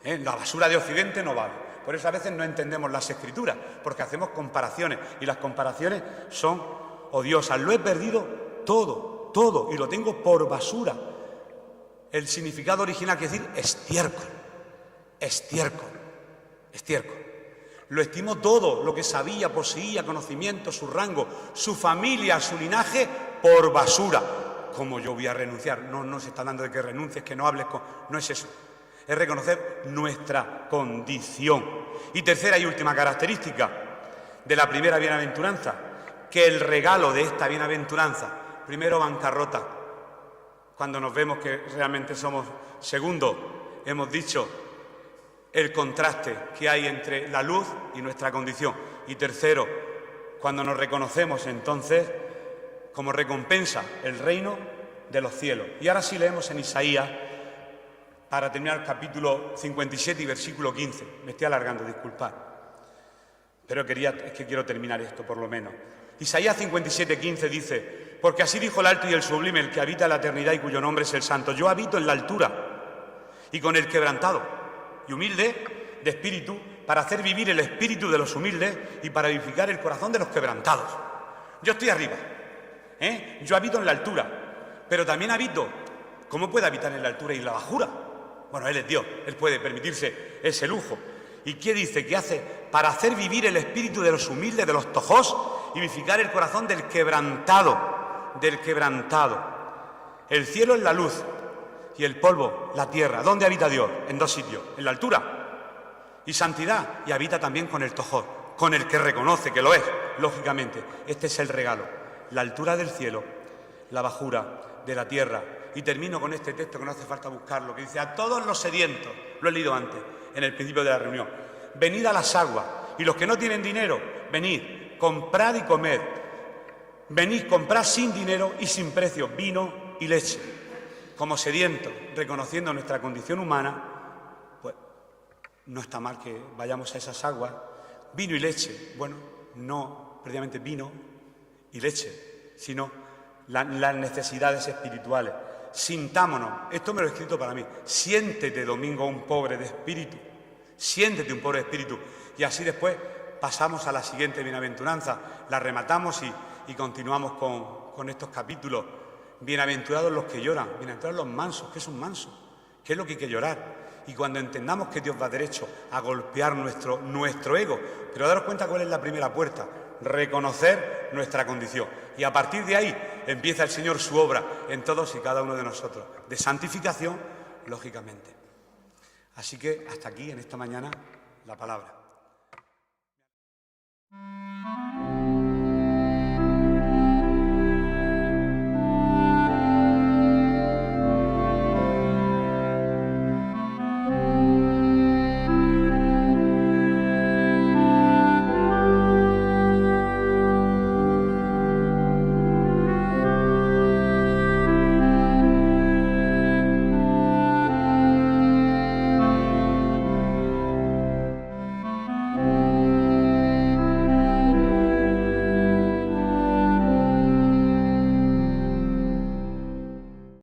La basura de Occidente no vale. Por eso a veces no entendemos las Escrituras, porque hacemos comparaciones, y las comparaciones son odiosas. Lo he perdido todo, y lo tengo por basura. El significado original quiere decir estiércol. Lo estimo todo, lo que sabía, poseía, conocimiento, su rango, su familia, su linaje, por basura. ¿Cómo yo voy a renunciar? No se está hablando de que renuncies, que no hables con... No es eso. Es reconocer nuestra condición. Y tercera y última característica de la primera bienaventuranza, que el regalo de esta bienaventuranza, primero, bancarrota. Cuando nos vemos que realmente somos... Segundo, hemos dicho el contraste que hay entre la luz y nuestra condición. Y tercero, cuando nos reconocemos, entonces como recompensa el reino de los cielos. Y ahora sí leemos en Isaías, para terminar, capítulo 57 y versículo 15. Me estoy alargando, disculpad. Pero es que quiero terminar esto, por lo menos. Isaías 57, 15 dice: porque así dijo el alto y el sublime, el que habita en la eternidad y cuyo nombre es el santo. Yo habito en la altura y con el quebrantado y humilde de espíritu, para hacer vivir el espíritu de los humildes y para vivificar el corazón de los quebrantados. Yo estoy arriba, yo habito en la altura, pero también habito. ¿Cómo puede habitar en la altura y en la bajura? Bueno, Él es Dios, Él puede permitirse ese lujo. ¿Y qué dice? Que hace para hacer vivir el espíritu de los humildes, de los tojos, y vivificar el corazón del quebrantado, del quebrantado. El cielo es la luz y el polvo, la tierra. ¿Dónde habita Dios? En dos sitios, en la altura y santidad, y habita también con el tojos, con el que reconoce que lo es, lógicamente. Este es el regalo, la altura del cielo, la bajura de la tierra. Y termino con este texto que no hace falta buscarlo, que dice: a todos los sedientos, lo he leído antes, en el principio de la reunión, venid a las aguas, y los que no tienen dinero, venid, comprad y comed. Venid, comprad sin dinero y sin precio vino y leche. Como sedientos, reconociendo nuestra condición humana, pues no está mal que vayamos a esas aguas. Vino y leche, bueno, no precisamente vino y leche, sino las necesidades espirituales. Sintámonos, esto me lo he escrito para mí: siéntete, Domingo, un pobre de espíritu, siéntete un pobre de espíritu. Y así después pasamos a la siguiente bienaventuranza, la rematamos y continuamos con estos capítulos. Bienaventurados los que lloran, bienaventurados los mansos. ¿Qué es un manso? ¿Qué es lo que hay que llorar? Y cuando entendamos que Dios va derecho a golpear nuestro ego, pero daros cuenta cuál es la primera puerta: reconocer nuestra condición. Y a partir de ahí empieza el Señor su obra en todos y cada uno de nosotros, de santificación, lógicamente. Así que hasta aquí, en esta mañana, la palabra.